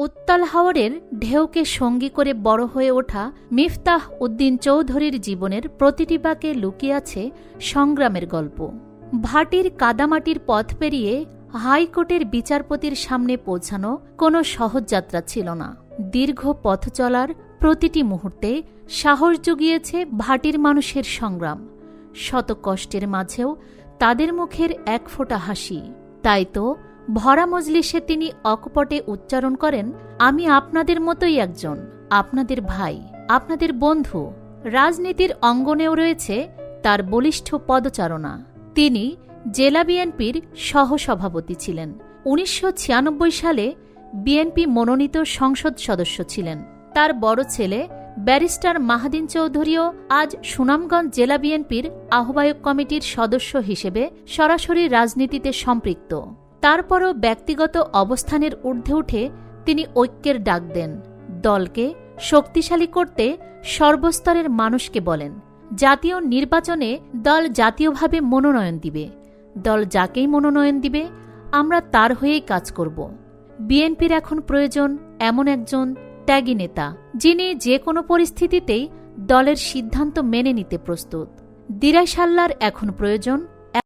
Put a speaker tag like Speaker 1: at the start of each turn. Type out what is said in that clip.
Speaker 1: উত্তাল হাওরের ঢেউকে সঙ্গী করে বড় হয়ে ওঠা মিফতাহ উদ্দিন চৌধুরীর জীবনের প্রতিটি বাঁকে লুকিয়ে আছে সংগ্রামের গল্প। ভাটির কাদামাটির পথ পেরিয়ে হাইকোর্টের বিচারপতির সামনে পৌঁছানো কোনো সহজ যাত্রা ছিল না। দীর্ঘ পথ চলার প্রতিটি মুহূর্তে সাহস জুগিয়েছে ভাটির মানুষের সংগ্রাম। শত কষ্টের মাঝেও তাদের মুখের এক ফোঁটা হাসি। তাই তো ভরা মজলিসে তিনি অকপটে উচ্চারণ করেন, আমি আপনাদের মতোই একজন, আপনাদের ভাই, আপনাদের বন্ধু। রাজনীতির অঙ্গনেও রয়েছে তার বলিষ্ঠ পদচারণা। তিনি জেলা বিএনপির সহসভাপতি ছিলেন। ১৯৯৬ সালে বিএনপি মনোনীত সংসদ সদস্য ছিলেন। তার বড় ছেলে ব্যারিস্টার মাহাদিন চৌধুরীও আজ সুনামগঞ্জ জেলা বিএনপির আহ্বায়ক কমিটির সদস্য হিসেবে সরাসরি রাজনীতিতে সম্পৃক্ত। তারপরও ব্যক্তিগত অবস্থানের ঊর্ধ্বে উঠে তিনি ঐক্যের ডাক দেন। দলকে শক্তিশালী করতে সর্বস্তরের মানুষকে বলেন, জাতীয় নির্বাচনে দল জাতীয়ভাবে মনোনয়ন দিবে, দল যাকেই মনোনয়ন দিবে আমরা তার হয়েই কাজ করব। বিএনপির এখন প্রয়োজন এমন একজন ত্যাগী নেতা, যিনি যে কোনো পরিস্থিতিতেই দলের সিদ্ধান্ত মেনে নিতে প্রস্তুত। দিরাই সাল্লার এখন প্রয়োজন